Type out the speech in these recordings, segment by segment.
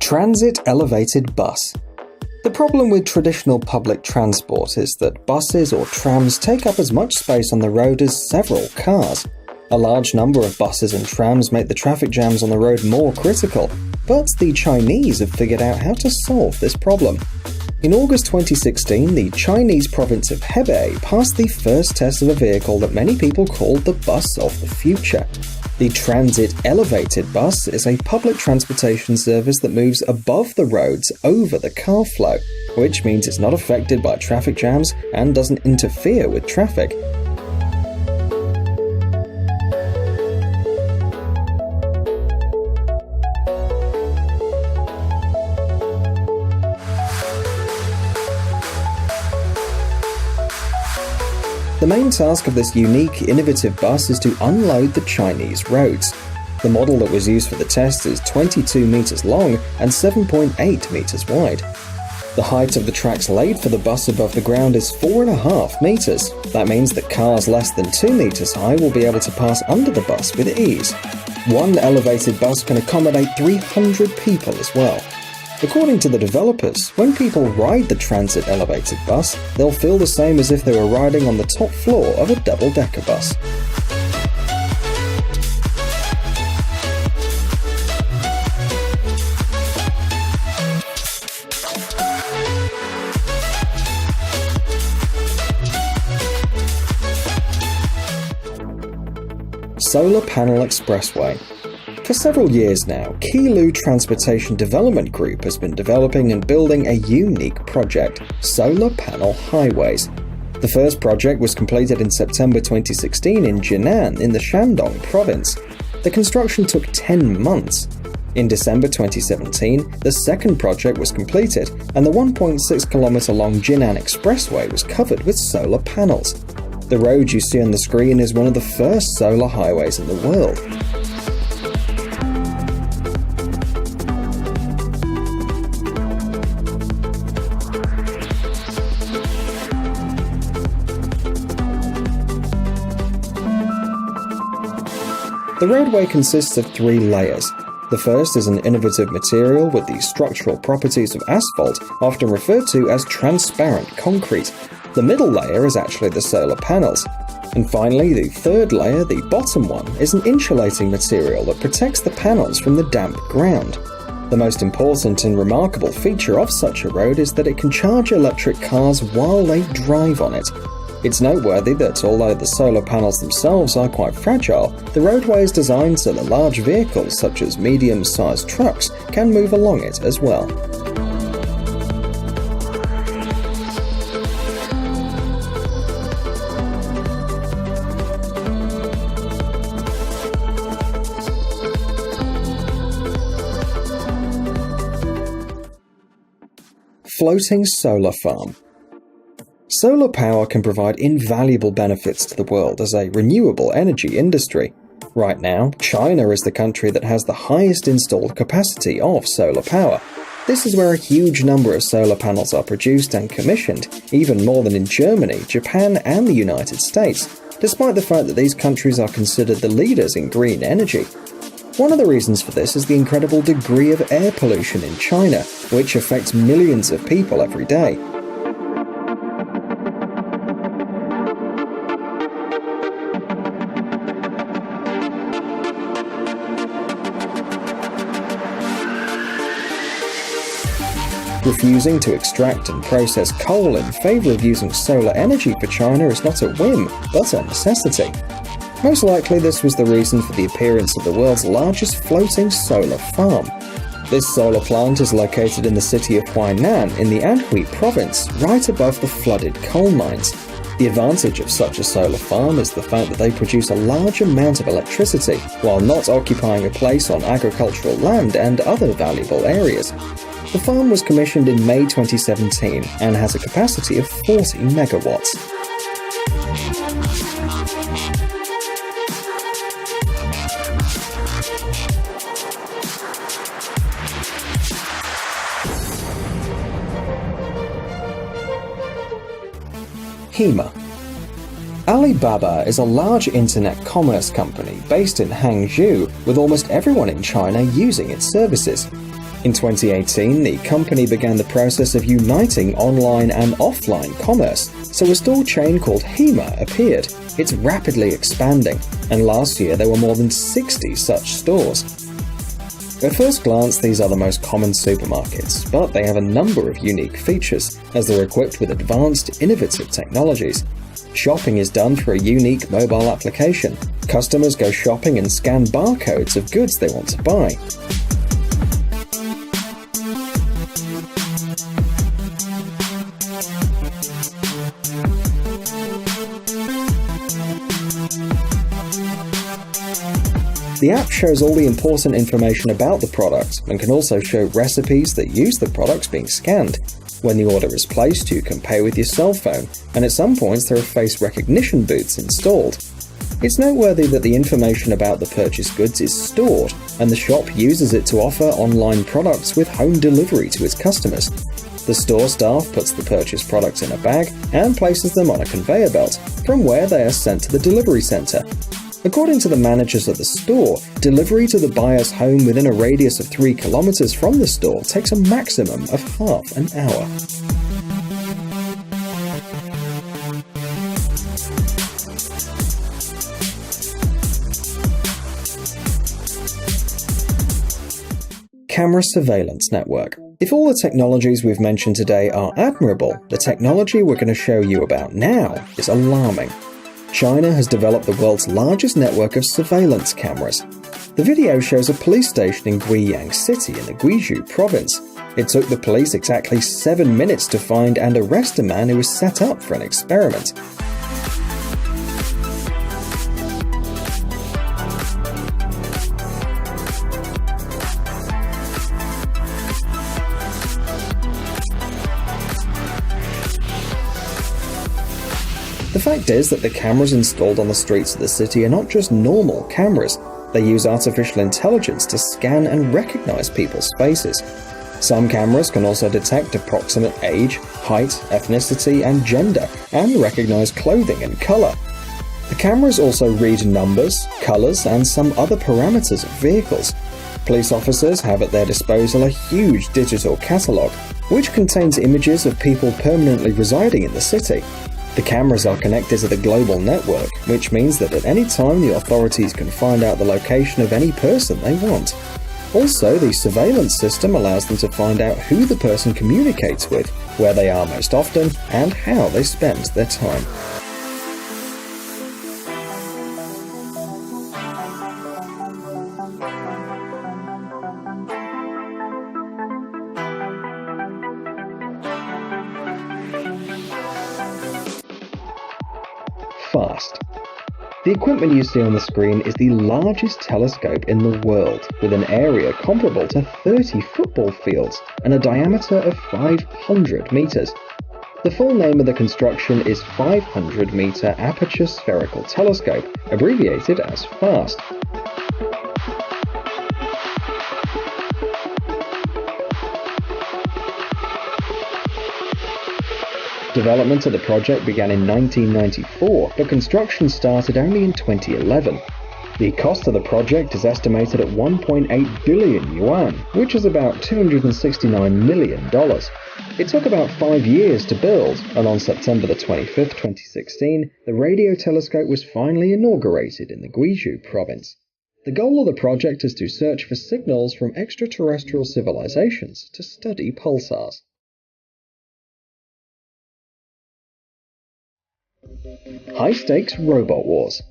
Transit elevated bus. The problem with traditional public transport is that buses or trams take up as much space on the road as several cars. A large number of buses and trams make the traffic jams on the road more critical, but the Chinese have figured out how to solve this problem. In August 2016, the Chinese province of Hebei passed the first test of a vehicle that many people called the bus of the future. The Transit Elevated Bus is a public transportation service that moves above the roads over the car flow, which means it's not affected by traffic jams and doesn't interfere with traffic. The main task of this unique, innovative bus is to unload the Chinese roads. The model that was used for the test is 22 meters long and 7.8 meters wide. The height of the tracks laid for the bus above the ground is 4.5 meters. That means that cars less than 2 meters high will be able to pass under the bus with ease. One elevated bus can accommodate 300 people as well. According to the developers, when people ride the Transit Elevated Bus, they'll feel the same as if they were riding on the top floor of a double-decker bus. Solar Panel Expressway. For several years now, Kilu Transportation Development Group has been developing and building a unique project, solar panel highways. The first project was completed in September 2016 in Jinan in the Shandong province. The construction took 10 months. In December 2017, the second project was completed and the 1.6-kilometer long Jinan Expressway was covered with solar panels. The road you see on the screen is one of the first solar highways in the world. The roadway consists of 3 layers. The first is an innovative material with the structural properties of asphalt, often referred to as transparent concrete. The middle layer is actually the solar panels. And finally, the third layer, the bottom one, is an insulating material that protects the panels from the damp ground. The most important and remarkable feature of such a road is that it can charge electric cars while they drive on it. It's noteworthy that although the solar panels themselves are quite fragile, the roadway is designed so that large vehicles such as medium-sized trucks can move along it as well. Floating solar farm. Solar power can provide invaluable benefits to the world as a renewable energy industry. Right now, China is the country that has the highest installed capacity of solar power. This is where a huge number of solar panels are produced and commissioned, even more than in Germany, Japan, and the United States, despite the fact that these countries are considered the leaders in green energy. One of the reasons for this is the incredible degree of air pollution in China, which affects millions of people every day. Refusing to extract and process coal in favour of using solar energy for China is not a whim, but a necessity. Most likely this was the reason for the appearance of the world's largest floating solar farm. This solar plant is located in the city of Huainan in the Anhui province, right above the flooded coal mines. The advantage of such a solar farm is the fact that they produce a large amount of electricity, while not occupying a place on agricultural land and other valuable areas. The farm was commissioned in May 2017 and has a capacity of 40 megawatts. Hema. Alibaba is a large internet commerce company based in Hangzhou, with almost everyone in China using its services. In 2018, the company began the process of uniting online and offline commerce, so a store chain called Hema appeared. It's rapidly expanding, and last year there were more than 60 such stores. At first glance, these are the most common supermarkets, but they have a number of unique features, as they're equipped with advanced, innovative technologies. Shopping is done through a unique mobile application. Customers go shopping and scan barcodes of goods they want to buy. The app shows all the important information about the product and can also show recipes that use the products being scanned. When the order is placed, you can pay with your cell phone, and at some points there are face recognition booths installed. It's noteworthy that the information about the purchased goods is stored, and the shop uses it to offer online products with home delivery to its customers. The store staff puts the purchased products in a bag and places them on a conveyor belt, from where they are sent to the delivery center. According to the managers of the store, delivery to the buyer's home within a radius of 3 kilometers from the store takes a maximum of half an hour. Camera surveillance network. If all the technologies we've mentioned today are admirable, the technology we're going to show you about now is alarming. China has developed the world's largest network of surveillance cameras. The video shows a police station in Guiyang City in the Guizhou province. It took the police exactly 7 minutes to find and arrest a man who was set up for an experiment. The fact is that the cameras installed on the streets of the city are not just normal cameras. They use artificial intelligence to scan and recognize people's faces. Some cameras can also detect approximate age, height, ethnicity, and gender, and recognize clothing and color. The cameras also read numbers, colors, and some other parameters of vehicles. Police officers have at their disposal a huge digital catalog, which contains images of people permanently residing in the city. The cameras are connected to the global network, which means that at any time the authorities can find out the location of any person they want. Also, the surveillance system allows them to find out who the person communicates with, where they are most often, and how they spend their time. Fast. The equipment you see on the screen is the largest telescope in the world, with an area comparable to 30 football fields and a diameter of 500 meters. The full name of the construction is 500-meter Aperture Spherical Telescope, abbreviated as FAST. Development of the project began in 1994, but construction started only in 2011. The cost of the project is estimated at 1.8 billion yuan, which is about $269 million. It took about 5 years to build, and on September the 25th, 2016, the radio telescope was finally inaugurated in the Guizhou province. The goal of the project is to search for signals from extraterrestrial civilizations to study pulsars. High-stakes robot wars.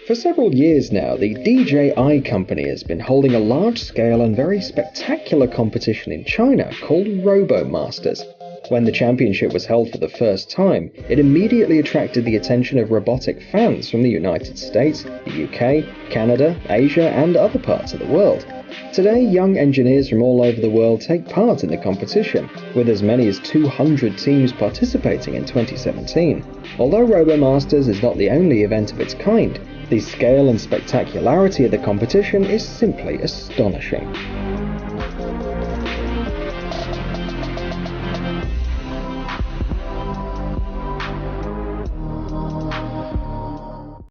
For several years now, the DJI company has been holding a large-scale and very spectacular competition in China called RoboMasters. When the championship was held for the first time, it immediately attracted the attention of robotic fans from the United States, the UK, Canada, Asia, and other parts of the world. Today, young engineers from all over the world take part in the competition, with as many as 200 teams participating in 2017. Although RoboMasters is not the only event of its kind, the scale and spectacularity of the competition is simply astonishing.